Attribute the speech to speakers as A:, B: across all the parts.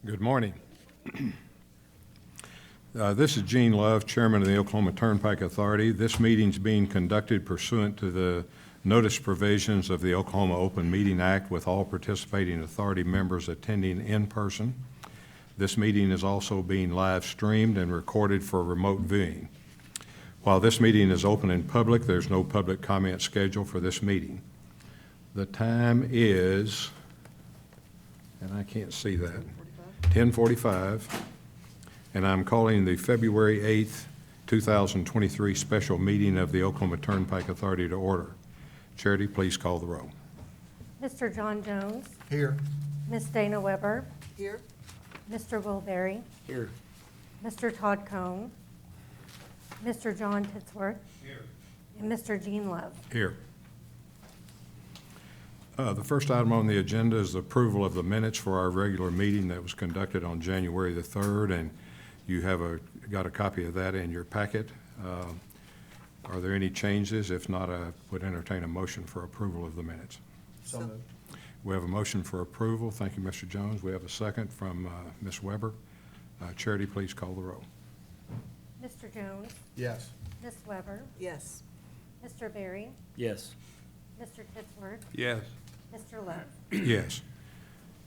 A: Good morning. This is Gene Love, Chairman of the Oklahoma Turnpike Authority. This meeting is being conducted pursuant to the notice provisions of the Oklahoma Open Meeting Act, with all participating authority members attending in person. This meeting is also being live streamed and recorded for remote viewing. While this meeting is open in public, there's no public comment scheduled for this meeting. The time is, and I can't see that, 10:45, and I'm calling the February 8th, 2023 special meeting of the Oklahoma Turnpike Authority to order. Charity, please call the roll.
B: Mr. John Jones.
C: Here.
B: Ms. Dana Weber.
D: Here.
B: Mr. Will Berry.
C: Here.
B: Mr. Todd Cone. Mr. John Titsworth.
C: Here.
B: And Mr. Gene Love.
A: Here. The first item on the agenda is the approval of the minutes for our regular meeting that was conducted on January the 3rd, and you have got a copy of that in your packet. Are there any changes? If not, I would entertain a motion for approval of the minutes.
C: So moved.
A: We have a motion for approval. Thank you, Mr. Jones. We have a second from Ms. Weber. Charity, please call the roll.
B: Mr. Jones.
C: Yes.
B: Ms. Weber.
D: Yes.
B: Mr. Berry.
C: Yes.
B: Mr. Titsworth.
C: Yes.
B: Mr. Love.
A: Yes.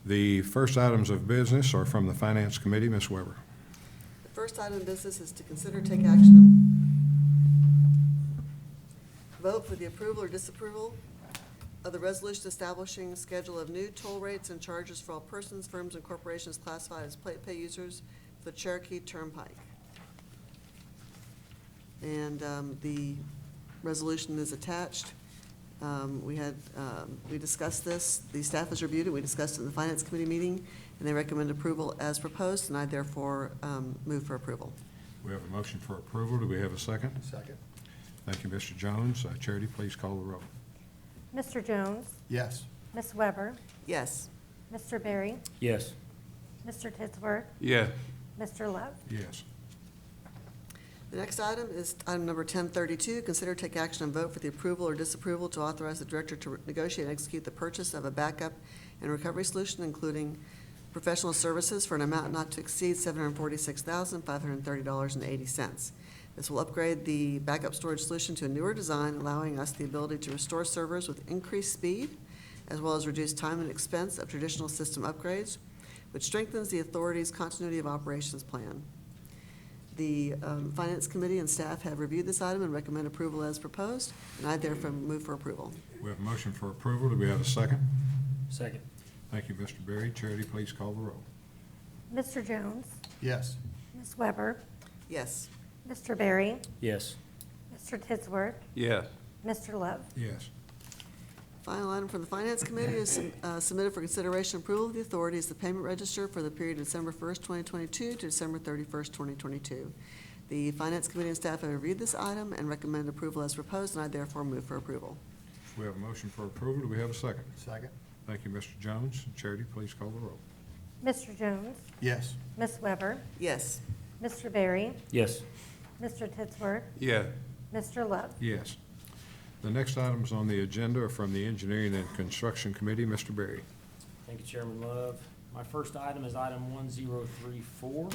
A: The first items of business are from the Finance Committee. Ms. Weber.
D: The first item of business is to consider, take action, vote for the approval or disapproval of the resolution establishing schedule of new toll rates and charges for all persons, firms, and corporations classified as plate pay users for the Cherokee Turnpike. And the resolution is attached. We discussed this, the staff has reviewed it, we discussed it in the Finance Committee meeting, and they recommend approval as proposed, and I therefore move for approval.
A: We have a motion for approval. Do we have a second?
C: Second.
A: Thank you, Mr. Jones. Charity, please call the roll.
B: Mr. Jones.
C: Yes.
B: Ms. Weber.
D: Yes.
B: Mr. Berry.
C: Yes.
B: Mr. Titsworth.
C: Yes.
B: Mr. Love.
A: Yes.
D: The next item is item number 1032, consider, take action, and vote for the approval or disapproval to authorize the director to negotiate and execute the purchase of a backup and recovery solution, including professional services, for an amount not to exceed $746,530.80. This will upgrade the backup storage solution to a newer design, allowing us the ability to restore servers with increased speed, as well as reduce time and expense of traditional system upgrades, which strengthens the authority's continuity of operations plan. The Finance Committee and staff have reviewed this item and recommend approval as proposed, and I therefore move for approval.
A: We have a motion for approval. Do we have a second?
C: Second.
A: Thank you, Mr. Berry. Charity, please call the roll.
B: Mr. Jones.
C: Yes.
B: Ms. Weber.
D: Yes.
B: Mr. Berry.
C: Yes.
B: Mr. Titsworth.
C: Yes.
B: Mr. Love.
A: Yes.
D: Final item from the Finance Committee is submitted for consideration and approval of the authority is the payment register for the period of December 1st, 2022 to December 31st, 2022. The Finance Committee and staff have reviewed this item and recommend approval as proposed, and I therefore move for approval.
A: We have a motion for approval. Do we have a second?
C: Second.
A: Thank you, Mr. Jones. Charity, please call the roll.
B: Mr. Jones.
C: Yes.
B: Ms. Weber.
D: Yes.
B: Mr. Berry.
C: Yes.
B: Mr. Titsworth.
C: Yeah.
B: Mr. Love.
A: Yes. The next items on the agenda are from the Engineering and Construction Committee. Mr. Berry.
E: Thank you, Chairman Love. My first item is item 1034.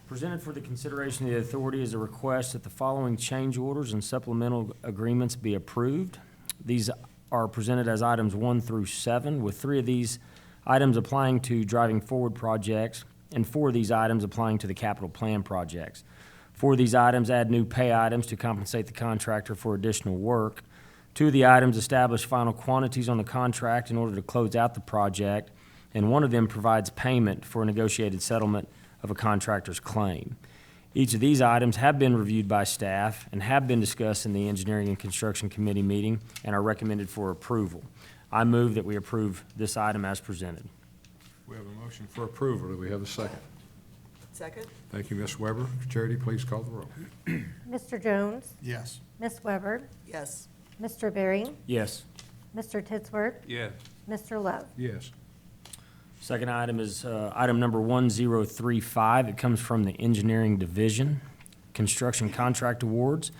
E: Presented for the consideration of the authority is a request that the following change orders and supplemental agreements be approved. These are presented as items 1 through 7, with 3 of these items applying to driving forward projects and 4 of these items applying to the capital plan projects. 4 of these items add new pay items to compensate the contractor for additional work. 2 of the items establish final quantities on the contract in order to close out the project, and 1 of them provides payment for a negotiated settlement of a contractor's claim. Each of these items have been reviewed by staff and have been discussed in the Engineering and Construction Committee meeting and are recommended for approval. I move that we approve this item as presented.
A: We have a motion for approval. Do we have a second?
D: Second?
A: Thank you, Ms. Weber. Charity, please call the roll.
B: Mr. Jones.
C: Yes.
B: Ms. Weber.
D: Yes.
B: Mr. Berry.
E: Yes.
B: Mr. Titsworth.
C: Yes.
B: Mr. Love.
A: Yes.
E: Second item is item number 1035. It comes from the Engineering Division, Construction Contract Awards.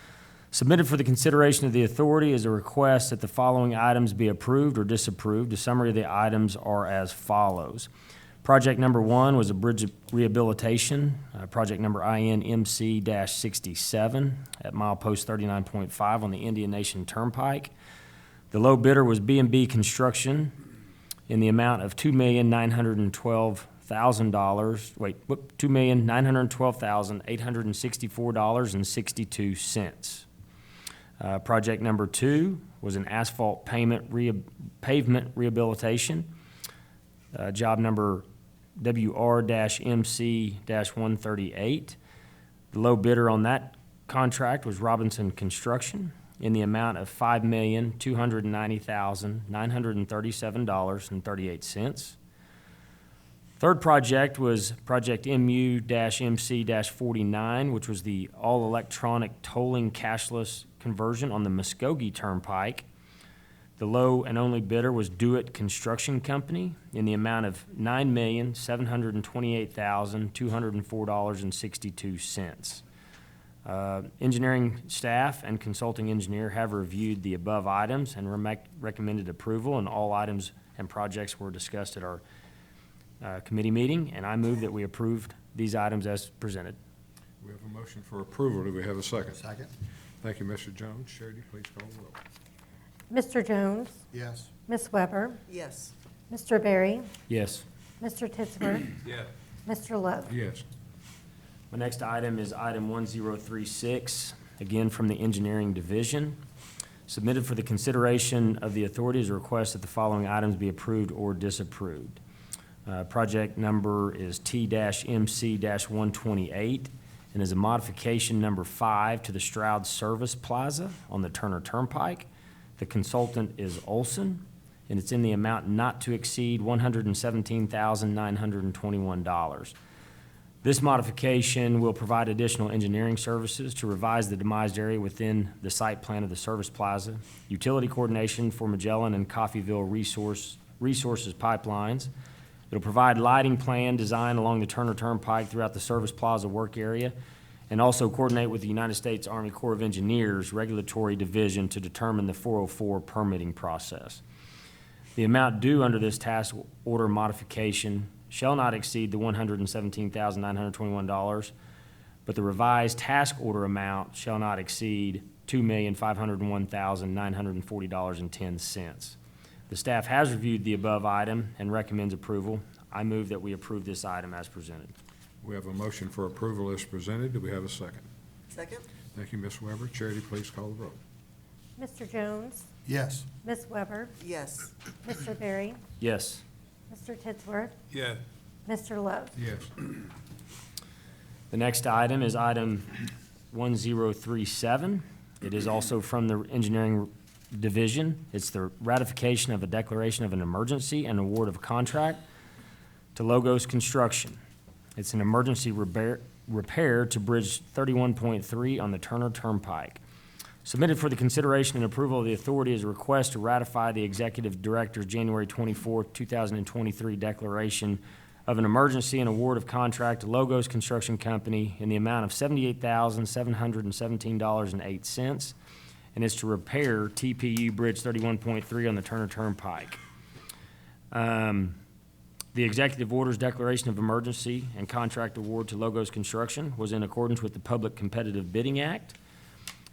E: Submitted for the consideration of the authority is a request that the following items be approved or disapproved. A summary of the items are as follows. Project number 1 was a bridge rehabilitation, project number INMC-67 at milepost 39.5 on the Indian Nation Turnpike. The low bidder was B&B Construction in the amount of $2,912,864.62. Project number 2 was an asphalt pavement rehabilitation, job number WR-MC-138. The low bidder on that contract was Robinson Construction in the amount of $5,290,937.38. Third project was project MU-MC-49, which was the all-electronic tolling cashless conversion on the Muskogee Turnpike. The low and only bidder was Do-It Construction Company in the amount of $9,728,204.62. Engineering staff and consulting engineer have reviewed the above items and recommended approval, and all items and projects were discussed at our committee meeting, and I move that we approved these items as presented.
A: We have a motion for approval. Do we have a second?
C: Second.
A: Thank you, Mr. Jones. Charity, please call the roll.
B: Mr. Jones?
C: Yes.
B: Ms. Weber?
D: Yes.
B: Mr. Berry?
E: Yes.
B: Mr. Titsworth?
C: Yes.
B: Mr. Love?
A: Yes.
E: My next item is item 1036, again from the Engineering Division. Submitted for the consideration of the authority is a request that the following items be approved or disapproved. Project number is T-MC-128 and is a modification number 5 to the Stroud Service Plaza on the Turner Turnpike. The consultant is Olson, and it's in the amount not to exceed $117,921. This modification will provide additional engineering services to revise the demised area within the site plan of the Service Plaza, utility coordination for Magellan and Coffeyville Resources pipelines. It'll provide lighting plan design along the Turner Turnpike throughout the Service Plaza work area, and also coordinate with the United States Army Corps of Engineers Regulatory Division to determine the 404 permitting process. The amount due under this task order modification shall not exceed the $117,921, but the revised task order amount shall not exceed $2,501,940.10. The staff has reviewed the above item and recommends approval. I move that we approve this item as presented.
A: We have a motion for approval as presented. Do we have a second?
D: Second.
A: Thank you, Ms. Weber. Charity, please call the roll.
B: Mr. Jones?
C: Yes.
B: Ms. Weber?
D: Yes.
B: Mr. Berry?
E: Yes.
B: Mr. Titsworth?
C: Yes.
B: Mr. Love?
A: Yes.
E: The next item is item 1037. It is also from the Engineering Division. It's the ratification of a declaration of an emergency and award of a contract to Logos Construction. It's an emergency repair to Bridge 31.3 on the Turner Turnpike. Submitted for the consideration and approval of the authority is a request to ratify the Executive Director's January 24, 2023 declaration of an emergency and award of contract to Logos Construction Company in the amount of $78,717.08, and it's to repair TPU Bridge 31.3 on the Turner Turnpike. The executive order's declaration of emergency and contract award to Logos Construction was in accordance with the Public Competitive Bidding Act,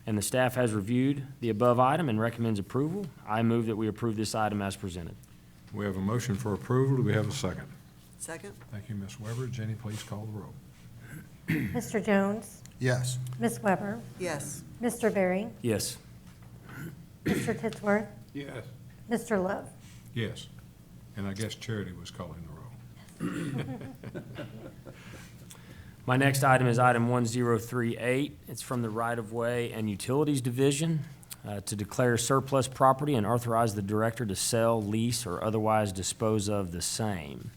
E: and the staff has reviewed the above item and recommends approval. I move that we approve this item as presented.
A: We have a motion for approval. Do we have a second?
D: Second.
A: Thank you, Ms. Weber. Jenny, please call the roll.
B: Mr. Jones?
C: Yes.
B: Ms. Weber?
D: Yes.
B: Mr. Berry?
E: Yes.
B: Mr. Titsworth?
C: Yes.
B: Mr. Love?
A: Yes. And I guess Charity was calling the roll.
E: My next item is item 1038. It's from the Right-of-Way and Utilities Division to declare surplus property and authorize the director to sell, lease, or otherwise dispose of the same.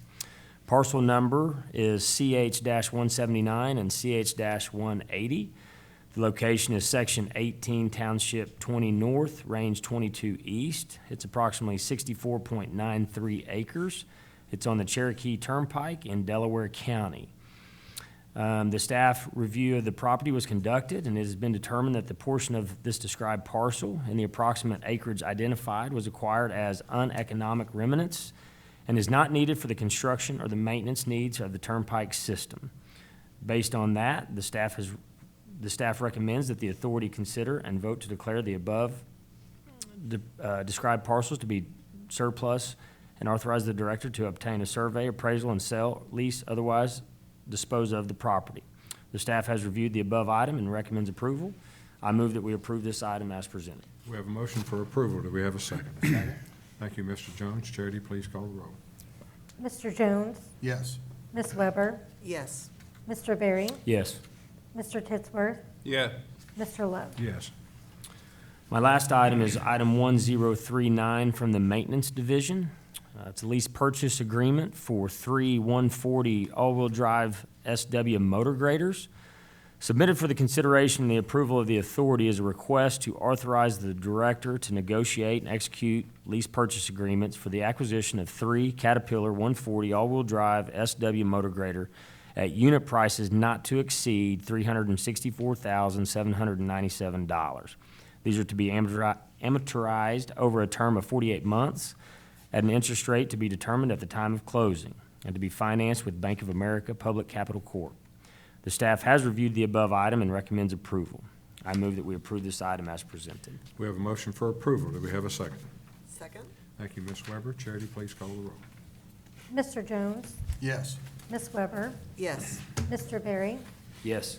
E: Parcel number is CH-179 and CH-180. The location is Section 18, Township 20 North, Range 22 East. It's approximately 64.93 acres. It's on the Cherokee Turnpike in Delaware County. The staff review of the property was conducted, and it has been determined that the portion of this described parcel and the approximate acreage identified was acquired as uneconomic remnants and is not needed for the construction or the maintenance needs of the turnpike system. Based on that, the staff recommends that the authority consider and vote to declare the above described parcels to be surplus and authorize the director to obtain a survey, appraisal, and sell, lease, otherwise dispose of the property. The staff has reviewed the above item and recommends approval. I move that we approve this item as presented.
A: We have a motion for approval. Do we have a second? Thank you, Mr. Jones. Charity, please call the roll.
B: Mr. Jones?
C: Yes.
B: Ms. Weber?
D: Yes.
B: Mr. Berry?
E: Yes.
B: Mr. Titsworth?
C: Yeah.
B: Mr. Love?
A: Yes.
E: My last item is item 1039 from the Maintenance Division. It's a lease purchase agreement for 3 140 all-wheel drive SW motor graders. Submitted for the consideration and the approval of the authority is a request to authorize the director to negotiate and execute lease purchase agreements for the acquisition of 3 Caterpillar 140 all-wheel drive SW motor grader at unit prices not to exceed $364,797. These are to be amortized over a term of 48 months at an interest rate to be determined at the time of closing and to be financed with Bank of America Public Capital Corp. The staff has reviewed the above item and recommends approval. I move that we approve this item as presented.
A: We have a motion for approval. Do we have a second?
D: Second?
A: Thank you, Ms. Weber. Charity, please call the roll.
B: Mr. Jones?
C: Yes.
B: Ms. Weber?
D: Yes.
B: Mr. Berry?
E: Yes.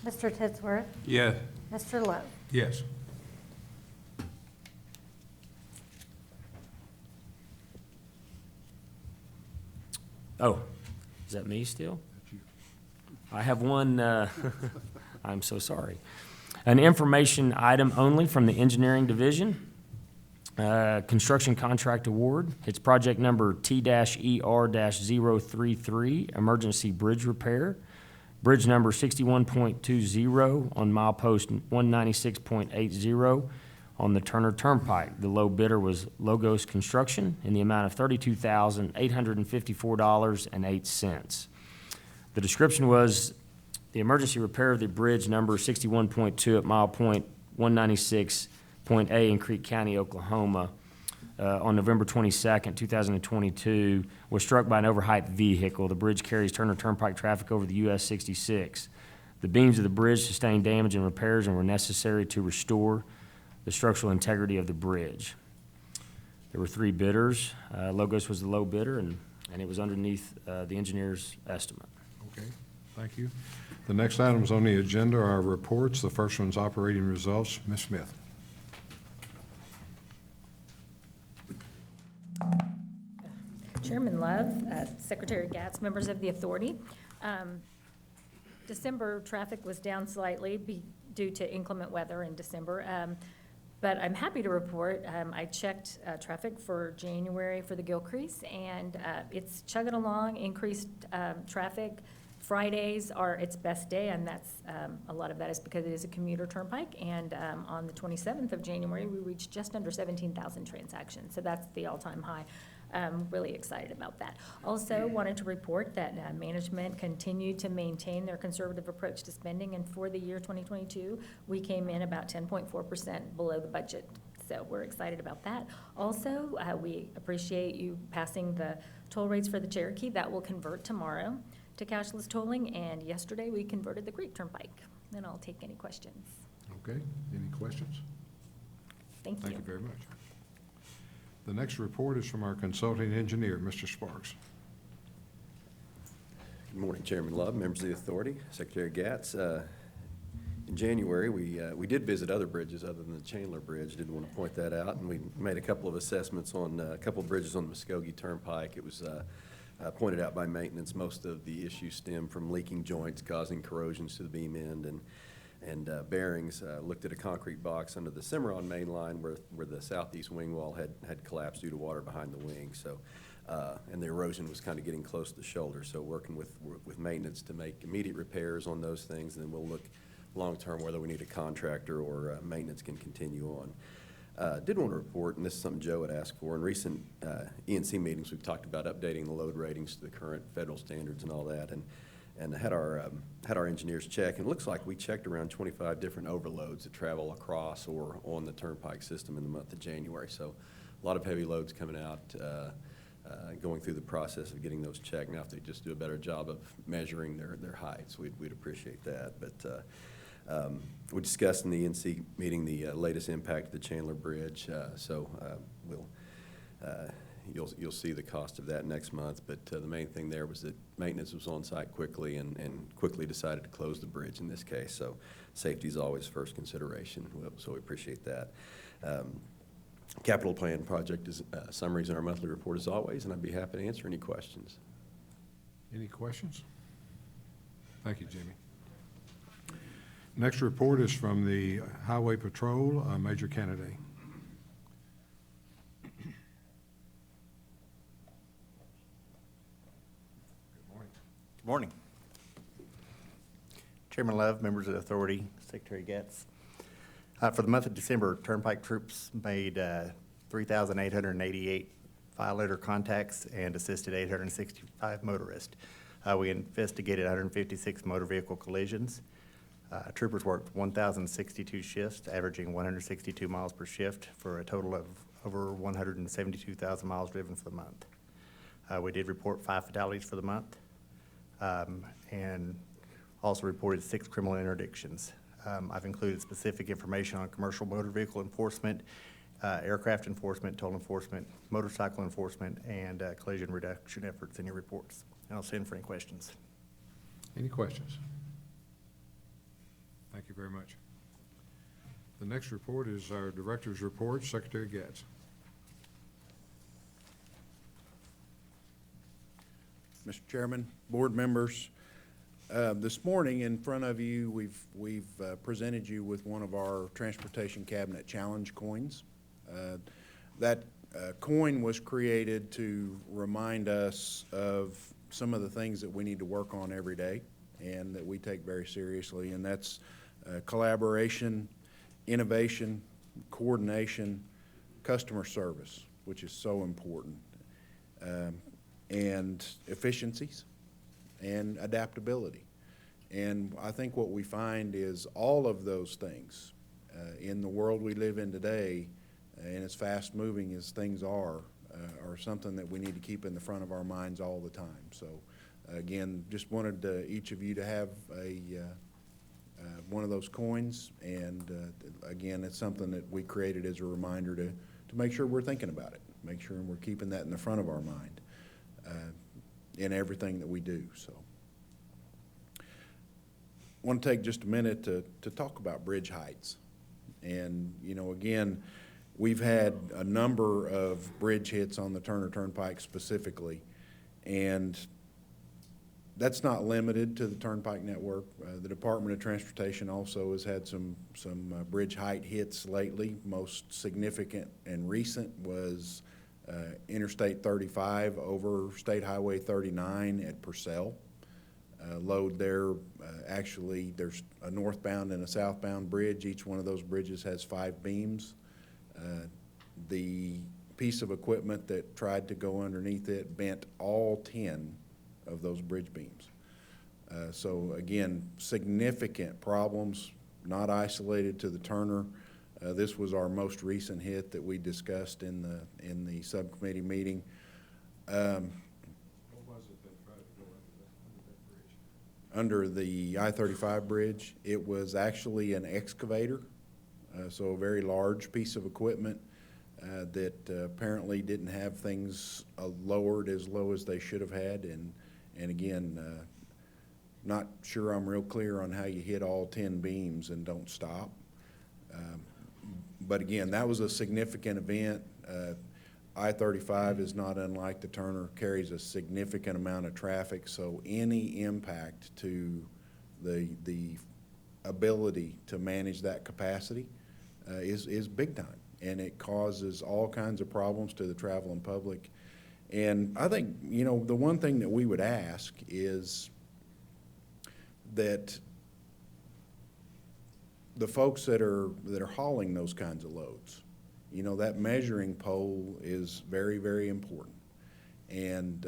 B: Mr. Titsworth?
C: Yeah.
B: Mr. Love?
A: Yes.
E: Oh, is that me still? I have one, I'm so sorry. An information item only from the Engineering Division. Construction contract award. It's project number T-ER-033, emergency bridge repair. Bridge number 61.20 on milepost 196.80 on the Turner Turnpike. The low bidder was Logos Construction in the amount of $32,854.08. The description was the emergency repair of the bridge number 61.2 at mile point 196.A in Creek County, Oklahoma, on November 22nd, 2022, was struck by an overhyped vehicle. The bridge carries Turner Turnpike traffic over the US 66. The beams of the bridge sustained damage and repairs and were necessary to restore the structural integrity of the bridge. There were 3 bidders. Logos was the low bidder, and it was underneath the engineer's estimate.
A: Okay, thank you. The next items on the agenda are reports. The first one's operating results. Ms. Smith.
F: Chairman Love, Secretary Gatz, members of the authority. December traffic was down slightly due to inclement weather in December. But I'm happy to report, I checked traffic for January for the Gilcrease, and it's chugging along, increased traffic. Fridays are its best day, and that's a lot of that is because it is a commuter turnpike. And on the 27th of January, we reached just under 17,000 transactions, so that's the all-time high. Really excited about that. Also wanted to report that management continued to maintain their conservative approach to spending, and for the year 2022, we came in about 10.4% below the budget. So we're excited about that. Also, we appreciate you passing the toll rates for the Cherokee. That will convert tomorrow to cashless tolling, and yesterday we converted the Creek Turnpike. Then I'll take any questions.
A: Okay, any questions?
F: Thank you.
A: Thank you very much. The next report is from our consulting engineer, Mr. Sparks.
G: Good morning, Chairman Love, members of the authority, Secretary Gatz. In January, we did visit other bridges other than the Chandler Bridge. Did want to point that out, and we made a couple of assessments on a couple of bridges on the Muskogee Turnpike. It was pointed out by maintenance. Most of the issues stem from leaking joints causing corrosions to the beam end and bearings. Looked at a concrete box under the Cimarron main line where the southeast wing wall had collapsed due to water behind the wing. So, and the erosion was kind of getting close to the shoulder. So working with maintenance to make immediate repairs on those things, and then we'll look long-term whether we need a contractor or maintenance can continue on. Did want to report, and this is something Joe had asked for, in recent E&C meetings we've talked about updating the load ratings to the current federal standards and all that, and had our engineers check, and it looks like we checked around 25 different overloads that travel across or on the turnpike system in the month of January. So a lot of heavy loads coming out going through the process of getting those checked. Now, if they just do a better job of measuring their heights, we'd appreciate that. But we discussed in the NC meeting the latest impact of the Chandler Bridge, so you'll see the cost of that next month. But the main thing there was that maintenance was on site quickly and quickly decided to close the bridge in this case. So safety is always first consideration, so we appreciate that. Capital plan project summaries in our monthly report as always, and I'd be happy to answer any questions.
A: Any questions? Thank you, Jimmy. Next report is from the Highway Patrol, Major Kennedy.
C: Good morning. Chairman Love, members of the authority, Secretary Getz. For the month of December, Turnpike troops made 3,888 violator contacts and assisted 865 motorists. We investigated 156 motor vehicle collisions. Troopers worked 1,062 shifts, averaging 162 miles per shift for a total of over 172,000 miles driven for the month. We did report 5 fatalities for the month. And also reported 6 criminal interdictions. I've included specific information on commercial motor vehicle enforcement, aircraft enforcement, toll enforcement, motorcycle enforcement, and collision reduction efforts in your reports. And I'll stand for any questions.
A: Any questions? Thank you very much. The next report is our Director's Report, Secretary Getz.
H: Mr. Chairman, board members, this morning in front of you, we've presented you with one of our Transportation Cabinet Challenge coins. That coin was created to remind us of some of the things that we need to work on every day and that we take very seriously, and that's collaboration, innovation, coordination, customer service, which is so important, and efficiencies and adaptability. And I think what we find is all of those things in the world we live in today, and as fast moving as things are something that we need to keep in the front of our minds all the time. So again, just wanted each of you to have one of those coins, and again, it's something that we created as a reminder to make sure we're thinking about it, make sure we're keeping that in the front of our mind in everything that we do. So I want to take just a minute to talk about bridge heights. And, you know, again, we've had a number of bridge hits on the Turner Turnpike specifically, and that's not limited to the Turnpike network. The Department of Transportation also has had some bridge height hits lately. Most significant and recent was Interstate 35 over State Highway 39 at Purcell. Load there, actually, there's a northbound and a southbound bridge. Each one of those bridges has 5 beams. The piece of equipment that tried to go underneath it bent all 10 of those bridge beams. So again, significant problems, not isolated to the Turner. This was our most recent hit that we discussed in the subcommittee meeting.
A: What was it that tried to go under that bridge?
H: Under the I-35 bridge, it was actually an excavator, so a very large piece of equipment that apparently didn't have things lowered as low as they should have had, and again, not sure I'm real clear on how you hit all 10 beams and don't stop. But again, that was a significant event. I-35 is not unlike the Turner, carries a significant amount of traffic, so any impact to the ability to manage that capacity is big time, and it causes all kinds of problems to the traveling public. And I think, you know, the one thing that we would ask is that the folks that are hauling those kinds of loads, you know, that measuring pole is very, very important. And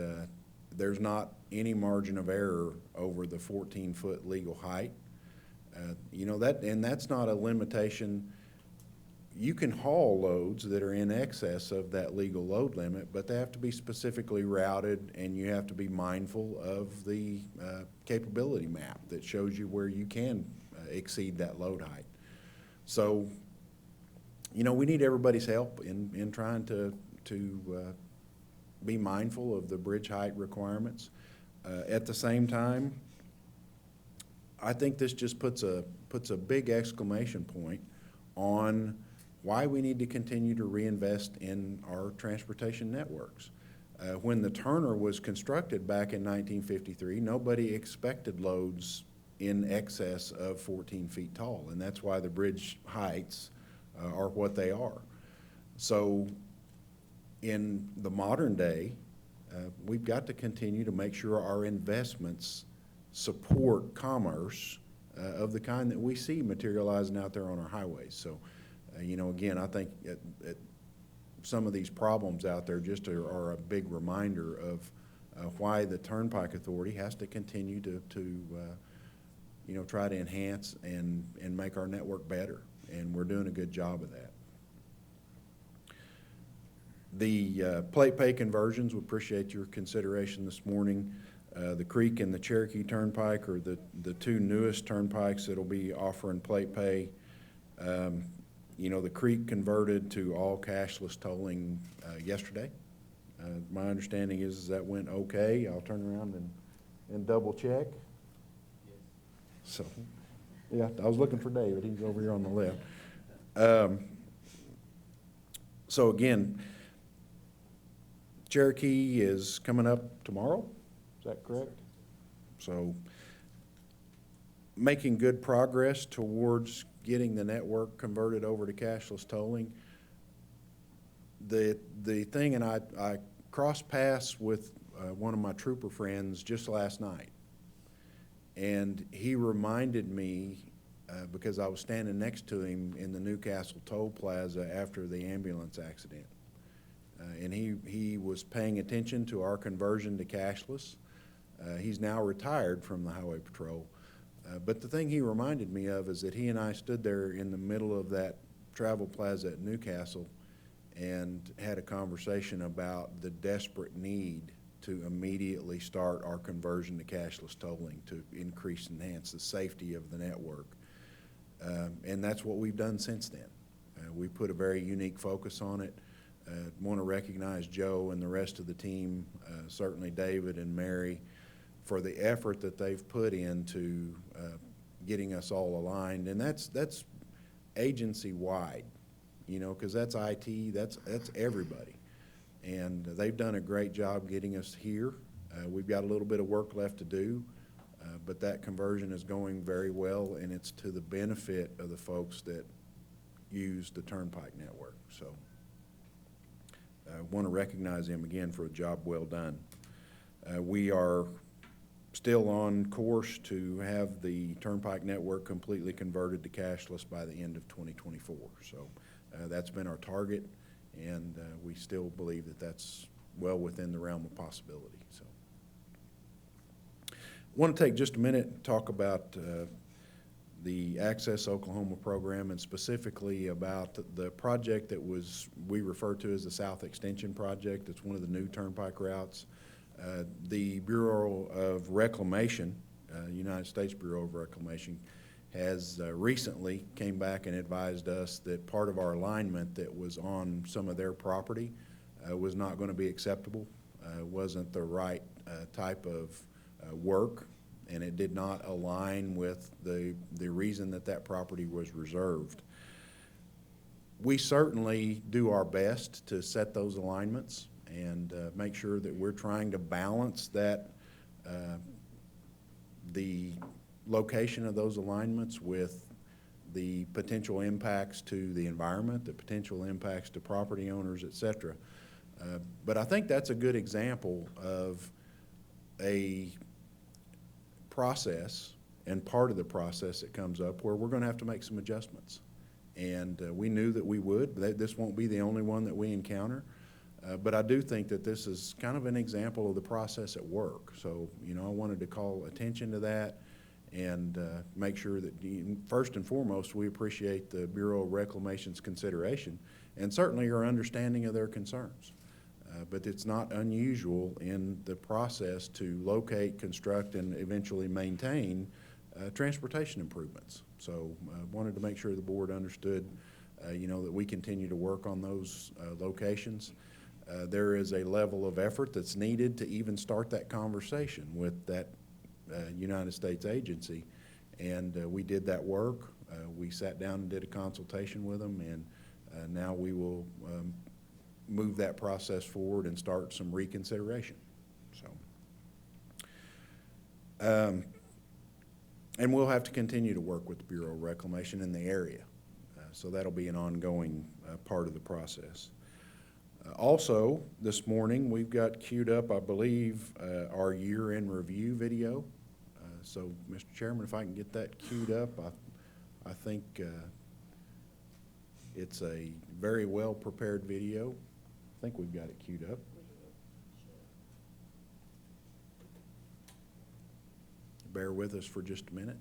H: there's not any margin of error over the 14-foot legal height. You know, that's not a limitation. you can haul loads that are in excess of that legal load limit, but they have to be specifically routed, and you have to be mindful of the capability map that shows you where you can exceed that load height. So, you know, we need everybody's help in trying to be mindful of the bridge height requirements. At the same time, I think this just puts a big exclamation point on why we need to continue to reinvest in our transportation networks. When the Turner was constructed back in 1953, nobody expected loads in excess of 14 feet tall, and that's why the bridge heights are what they are. So in the modern day, we've got to continue to make sure our investments support commerce of the kind that we see materializing out there on our highways. So, you know, again, I think some of these problems out there just are a big reminder of why the Turnpike Authority has to continue to you know, try to enhance and make our network better, and we're doing a good job of that. The plate pay conversions, we appreciate your consideration this morning. The Creek and the Cherokee Turnpike are the two newest turnpikes that'll be offering plate pay. You know, the Creek converted to all cashless tolling yesterday. My understanding is that went okay. I'll turn around and double check. So, yeah, I was looking for David. He's over here on the left. So again, Cherokee is coming up tomorrow. Is that correct? So making good progress towards getting the network converted over to cashless tolling. The thing, and I crossed paths with one of my trooper friends just last night, and he reminded me, because I was standing next to him in the Newcastle Toll Plaza after the ambulance accident. And he was paying attention to our conversion to cashless. He's now retired from the Highway Patrol. But the thing he reminded me of is that he and I stood there in the middle of that travel plaza at Newcastle and had a conversation about the desperate need to immediately start our conversion to cashless tolling to increase and enhance the safety of the network. And that's what we've done since then. We put a very unique focus on it. Want to recognize Joe and the rest of the team, certainly David and Mary, for the effort that they've put into getting us all aligned. And that's agency-wide, you know, because that's IT, that's everybody. And they've done a great job getting us here. We've got a little bit of work left to do, but that conversion is going very well, and it's to the benefit of the folks that use the Turnpike network. So I want to recognize them again for a job well done. We are still on course to have the Turnpike network completely converted to cashless by the end of 2024. So that's been our target, and we still believe that that's well within the realm of possibility. So I want to take just a minute and talk about the Access Oklahoma program, and specifically about the project that we refer to as the South Extension Project. It's one of the new turnpike routes. The Bureau of Reclamation, United States Bureau of Reclamation, has recently came back and advised us that part of our alignment that was on some of their property was not going to be acceptable, wasn't the right type of work, and it did not align with the reason that property was reserved. We certainly do our best to set those alignments and make sure that we're trying to balance that, the location of those alignments with the potential impacts to the environment, the potential impacts to property owners, et cetera. But I think that's a good example of a process and part of the process that comes up where we're going to have to make some adjustments. And we knew that we would. This won't be the only one that we encounter. But I do think that this is kind of an example of the process at work. So, you know, I wanted to call attention to that and make sure that, first and foremost, we appreciate the Bureau of Reclamation's consideration and certainly your understanding of their concerns. But it's not unusual in the process to locate, construct, and eventually maintain transportation improvements. So wanted to make sure the board understood, that we continue to work on those locations. There is a level of effort that's needed to even start that conversation with that United States agency, and we did that work. We sat down and did a consultation with them, and now we will move that process forward and start some reconsideration. So, and we'll have to continue to work with the Bureau of Reclamation in the area. So that'll be an ongoing part of the process. Also, this morning, we've got queued up, I believe, our year-end review video. So, Mr. Chairman, if I can get that queued up, I think it's a very well-prepared video. I think we've got it queued up. Bear with us for just a minute.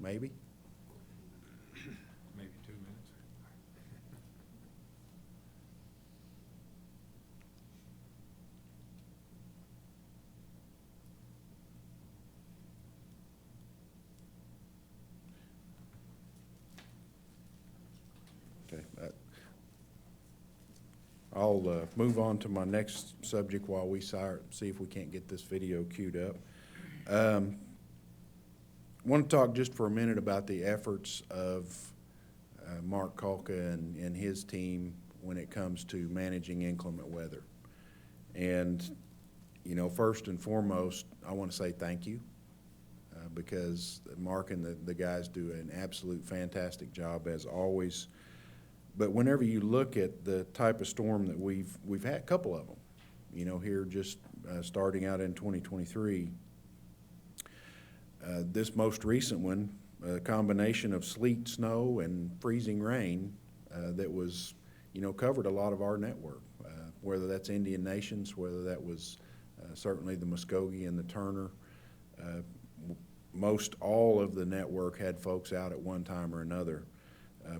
H: Maybe.
A: Maybe 2 minutes.
H: Okay. I'll move on to my next subject while we see if we can't get this video queued up. I want to talk just for a minute about the efforts of Mark Kalka and his team when it comes to managing inclement weather. And, first and foremost, I want to say thank you because Mark and the guys do an absolute fantastic job as always. But whenever you look at the type of storm that we've had, a couple of them, here just starting out in 2023, this most recent one, a combination of sleet, snow, and freezing rain that was, covered a lot of our network, whether that's Indian Nations, whether that was certainly the Muskogee and the Turner. Most all of the network had folks out at one time or another,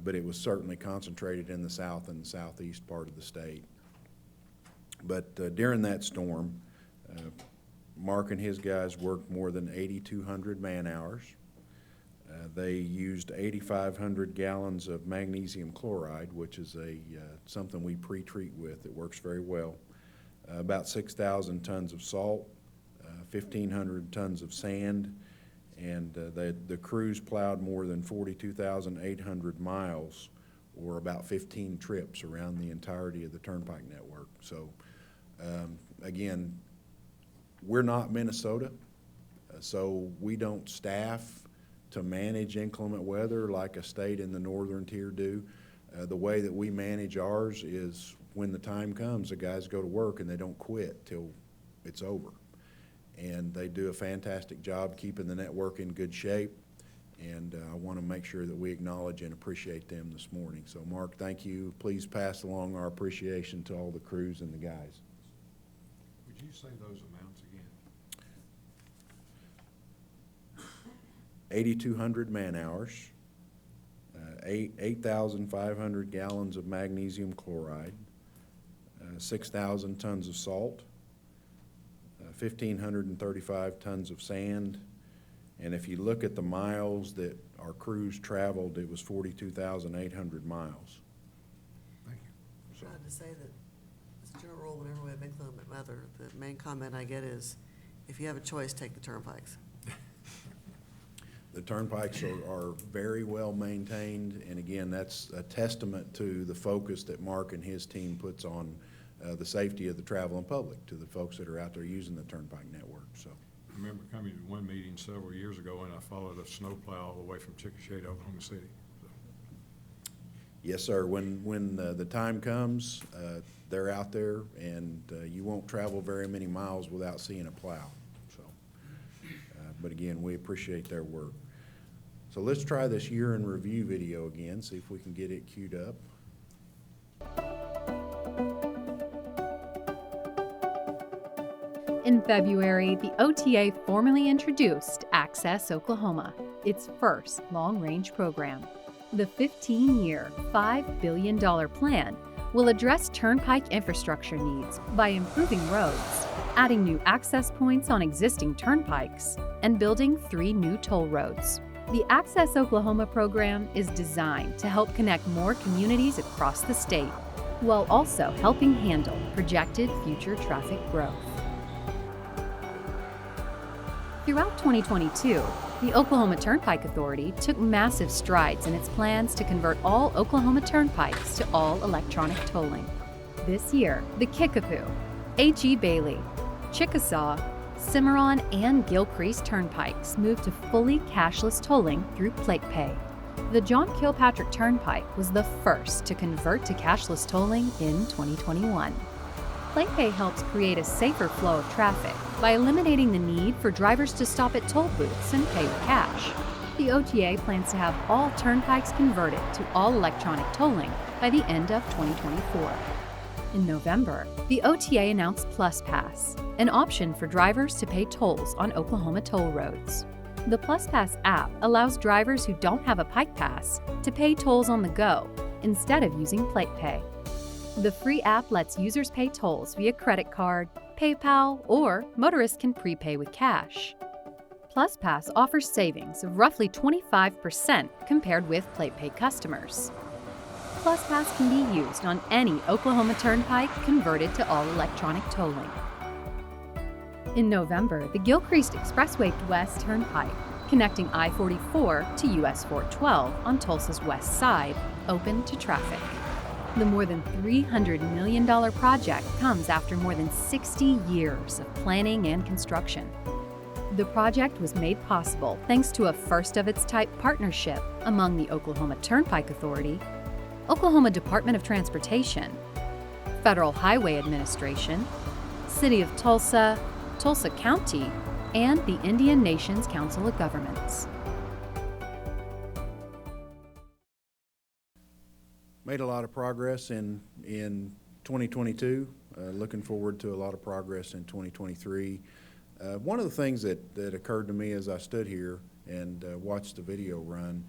H: but it was certainly concentrated in the south and the southeast part of the state. But during that storm, Mark and his guys worked more than 8,200 man-hours. They used 8,500 gallons of magnesium chloride, which is something we pre-treat with. It works very well. About 6,000 tons of salt, 1,500 tons of sand, and the crews plowed more than 42,800 miles, or about 15 trips around the entirety of the Turnpike network. So, again, we're not Minnesota, so we don't staff to manage inclement weather like a state in the northern tier do. The way that we manage ours is when the time comes, the guys go to work and they don't quit till it's over. And they do a fantastic job keeping the network in good shape, and I want to make sure that we acknowledge and appreciate them this morning. So, Mark, thank you. Please pass along our appreciation to all the crews and the guys.
A: Would you say those amounts again?
H: 8,200 man-hours, 8,500 gallons of magnesium chloride, 6,000 tons of salt, 1,535 tons of sand, and if you look at the miles that our crews traveled, it was 42,800 miles.
A: Thank you.
D: Trying to say that, as a general rule, whenever we have inclement weather, the main comment I get is, if you have a choice, take the turnpikes.
H: The turnpikes are very well maintained, and again, that's a testament to the focus that Mark and his team puts on the safety of the traveling public, to the folks that are out there using the turnpike network. So,
A: I remember coming to one meeting several years ago, and I followed a snowplow all the way from Chickasha to Oklahoma City. So,
H: yes, sir. When the time comes, they're out there, and you won't travel very many miles without seeing a plow. So, but again, we appreciate their work. So let's try this year in review video again, see if we can get it queued up.
I: In February, the OTA formally introduced Access Oklahoma, its first long-range program. The 15-year, $5 billion plan will address turnpike infrastructure needs by improving roads, adding new access points on existing turnpikes, and building 3 new toll roads. The Access Oklahoma program is designed to help connect more communities across the state, while also helping handle projected future traffic growth. Throughout 2022, the Oklahoma Turnpike Authority took massive strides in its plans to convert all Oklahoma turnpikes to all electronic tolling. This year, the Kickapoo, H.E. Bailey, Chickasaw, Cimarron, and Gilcrease turnpikes moved to fully cashless tolling through plate pay. The John Kilpatrick Turnpike was the first to convert to cashless tolling in 2021. Plate pay helps create a safer flow of traffic by eliminating the need for drivers to stop at toll booths and pay with cash. The OTA plans to have all turnpikes converted to all electronic tolling by the end of 2024. In November, the OTA announced Plus Pass, an option for drivers to pay tolls on Oklahoma toll roads. The Plus Pass app allows drivers who don't have a Pike Pass to pay tolls on the go instead of using plate pay. The free app lets users pay tolls via credit card, PayPal, or motorists can prepay with cash. Plus Pass offers savings of roughly 25% compared with plate pay customers. Plus Pass can be used on any Oklahoma turnpike converted to all electronic tolling. In November, the Gilcrease Expressway West Turnpike, connecting I-44 to US 412 on Tulsa's west side, opened to traffic. The more than $300 million project comes after more than 60 years of planning and construction. The project was made possible thanks to a first-of-its-type partnership among the Oklahoma Turnpike Authority, Oklahoma Department of Transportation, Federal Highway Administration, City of Tulsa, Tulsa County, and the Indian Nations Council of Governments.
H: Made a lot of progress in 2022. Looking forward to a lot of progress in 2023. One of the things that occurred to me as I stood here and watched the video run,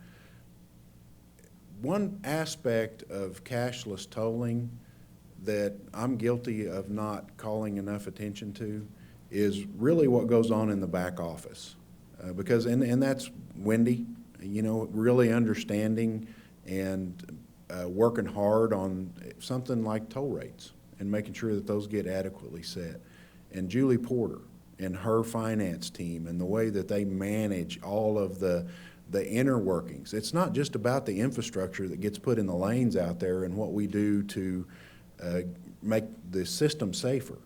H: one aspect of cashless tolling that I'm guilty of not calling enough attention to is really what goes on in the back office. Because, and that's Wendy, you know, really understanding and working hard on something like toll rates and making sure that those get adequately set. And Julie Porter and her finance team and the way that they manage all of the inner workings. It's not just about the infrastructure that gets put in the lanes out there and what we do to make the system safer.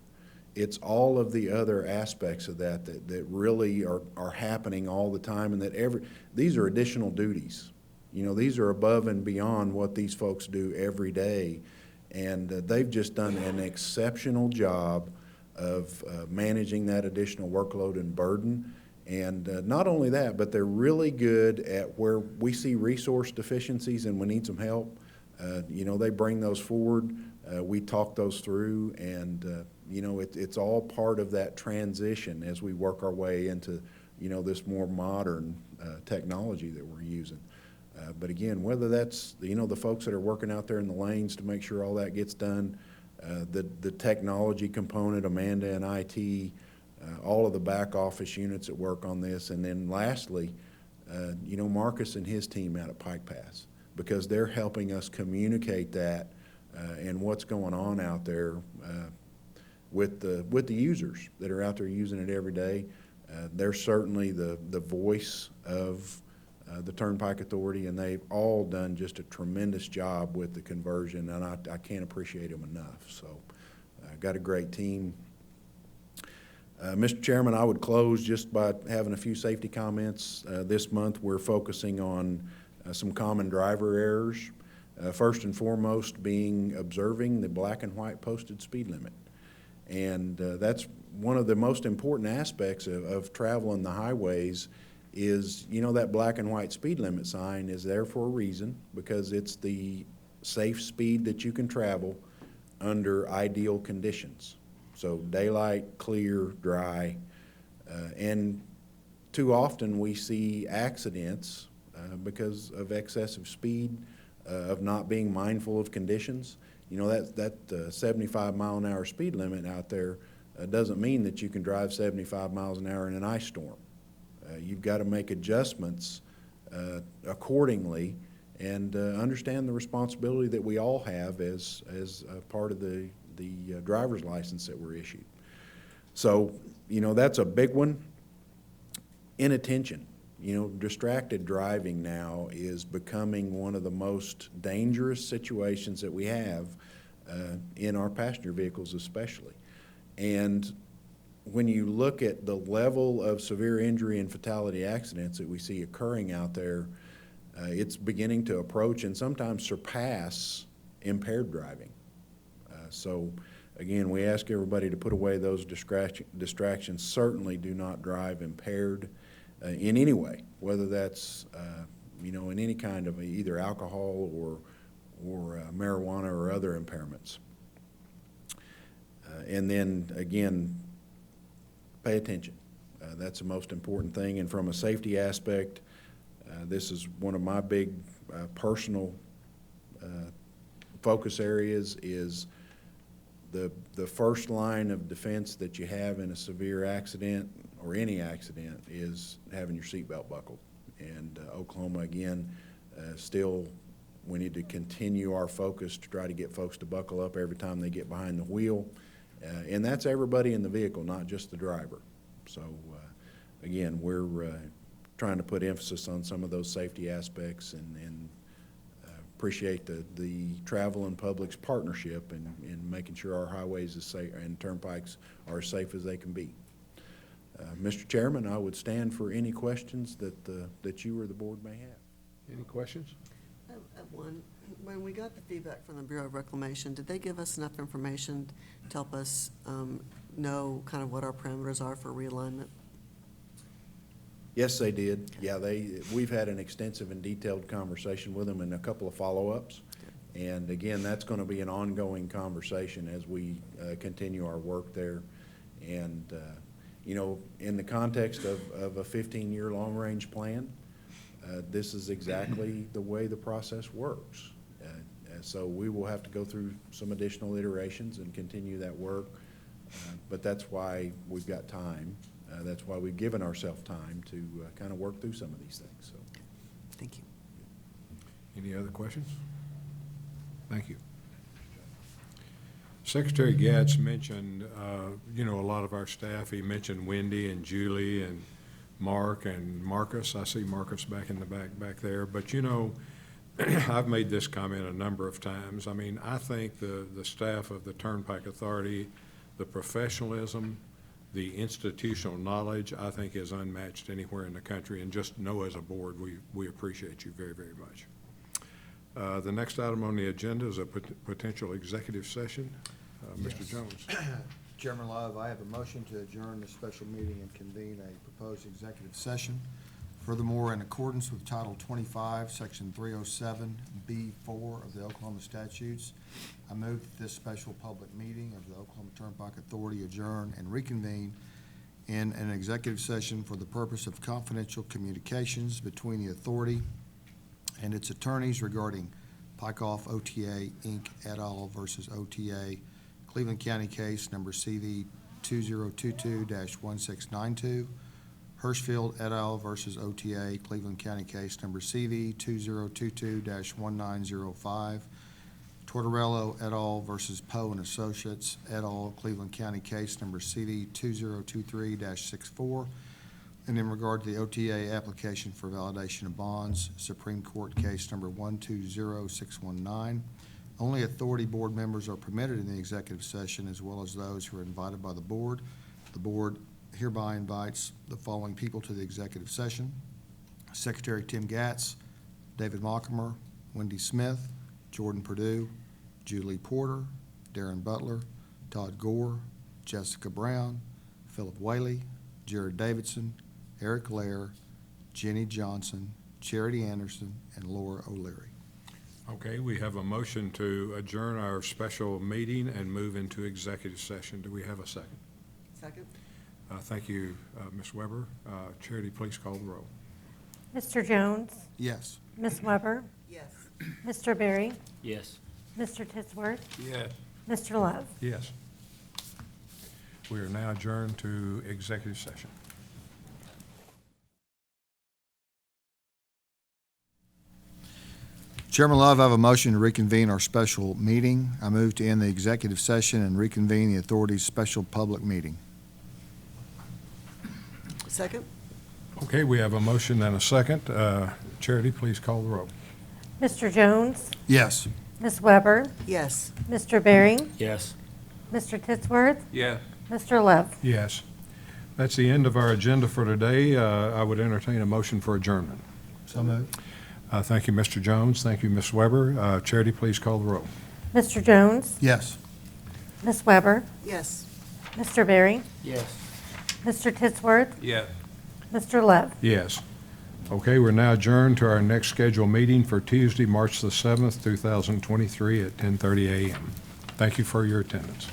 H: It's all of the other aspects of that really are happening all the time, and that these are additional duties. You know, these are above and beyond what these folks do every day, and they've just done an exceptional job of managing that additional workload and burden. And not only that, but they're really good at where we see resource deficiencies and we need some help. You know, they bring those forward. We talk those through, and you know, it's all part of that transition as we work our way into, you know, this more modern technology that we're using. But again, whether that's, you know, the folks that are working out there in the lanes to make sure all that gets done, the technology component, Amanda and IT, all of the back office units that work on this, and then lastly, you know, Marcus and his team out at Pike Pass, because they're helping us communicate that and what's going on out there with the users that are out there using it every day. They're certainly the voice of the Turnpike Authority, and they've all done just a tremendous job with the conversion, and I can't appreciate them enough. So got a great team. Mr. Chairman, I would close just by having a few safety comments. This month we're focusing on some common driver errors. First and foremost being observing the black and white posted speed limit. And that's one of the most important aspects of traveling the highways is, you know, that black and white speed limit sign is there for a reason, because it's the safe speed that you can travel under ideal conditions. So daylight, clear, dry, and too often we see accidents because of excessive speed, of not being mindful of conditions. You know, that 75 mile an hour speed limit out there doesn't mean that you can drive 75 miles an hour in an ice storm. You've got to make adjustments accordingly and understand the responsibility that we all have as part of the driver's license that we're issued. So, you know, that's a big one. Inattention. You know, distracted driving now is becoming one of the most dangerous situations that we have in our passenger vehicles especially. And when you look at the level of severe injury and fatality accidents that we see occurring out there, it's beginning to approach and sometimes surpass impaired driving. So again, we ask everybody to put away those distractions. Certainly do not drive impaired in any way, whether that's you know, in any kind of either alcohol or marijuana or other impairments. And then again, pay attention. That's the most important thing. And from a safety aspect, this is one of my big personal focus areas is the first line of defense that you have in a severe accident or any accident is having your seatbelt buckled. And Oklahoma, again, still, we need to continue our focus to try to get folks to buckle up every time they get behind the wheel. And that's everybody in the vehicle, not just the driver. So, again, we're trying to put emphasis on some of those safety aspects and appreciate the travel and public's partnership in making sure our highways is safe and turnpikes are as safe as they can be. Mr. Chairman, I would stand for any questions that you or the board may have.
A: Any questions?
D: I have one. When we got the feedback from the Bureau of Reclamation, did they give us enough information to help us know kind of what our parameters are for realignment?
H: Yes, they did. Yeah, we've had an extensive and detailed conversation with them and a couple of follow-ups. And again, that's going to be an ongoing conversation as we continue our work there. And, you know, in the context of a 15-year long-range plan, this is exactly the way the process works. So we will have to go through some additional iterations and continue that work. But that's why we've got time. That's why we've given ourselves time to kind of work through some of these things. So,
D: Thank you.
A: Any other questions? Thank you. Secretary Gatz mentioned, you know, a lot of our staff. He mentioned Wendy and Julie and Mark and Marcus. I see Marcus back in the back there. But, you know, I've made this comment a number of times. I mean, I think the staff of the Turnpike Authority, the professionalism, the institutional knowledge, I think is unmatched anywhere in the country. And just know as a board, we appreciate you very, very much. The next item on the agenda is a potential executive session. Mr.
J: Yes.
A: Jones.
J: Chairman Love, I have a motion to adjourn the special meeting and convene a proposed executive session. Furthermore, in accordance with Title 25, Section 307B4 of the Oklahoma statutes, I move that this special public meeting of the Oklahoma Turnpike Authority adjourn and reconvene in an executive session for the purpose of confidential communications between the authority and its attorneys regarding Pikeoff OTA, Inc. et al. Versus OTA, Cleveland County case number CV 2022-1692, Hirschfield et al. Versus OTA, Cleveland County case number CV 2022-1905, Tortorello et al. Versus Poe and Associates et al., Cleveland County case number CV 2023-64, and in regard to the OTA application for validation of bonds, Supreme Court case number 120619. Only authority board members are permitted in the executive session, as well as those who are invited by the board. The board hereby invites the following people to the executive session: Secretary Tim Gatz, David Mockemer, Wendy Smith, Jordan Perdue, Julie Porter, Darren Butler, Todd Gore, Jessica Brown, Philip Whaley, Jared Davidson, Eric Lair, Jenny Johnson, Charity Anderson, and Laura O'Leary.
A: Okay, we have a motion to adjourn our special meeting and move into executive session. Do we have a second?
D: Second?
A: Thank you, Ms. Weber. Charity, please call the roll.
B: Mr. Jones?
J: Yes.
B: Ms. Weber?
D: Yes.
B: Mr. Berry?
E: Yes.
B: Mr. Titsworth?
A: Yes.
B: Mr. Love?
A: Yes. We are now adjourned to executive session.
J: Chairman Love, I have a motion to reconvene our special meeting. I move to end the executive session and reconvene the authority's special public meeting.
D: Second?
A: Okay, we have a motion and a second. Charity, please call the roll.
B: Mr. Jones?
J: Yes.
B: Ms. Weber?
D: Yes.
B: Mr. Berry?
E: Yes.
B: Mr. Titsworth?
A: Yes.
B: Mr. Love?
A: Yes. That's the end of our agenda for today. I would entertain a motion for adjournment.
J: So moved.
A: Thank you, Mr. Jones. Thank you, Ms. Weber. Charity, please call the roll.
B: Mr. Jones?
J: Yes.
B: Ms. Weber?
D: Yes.
B: Mr. Berry?
E: Yes.
B: Mr. Titsworth?
A: Yes.
B: Mr. Love?
A: Yes. Okay, we're now adjourned to our next scheduled meeting for Tuesday, March the 7th, 2023 at 10:30 a.m. Thank you for your attendance.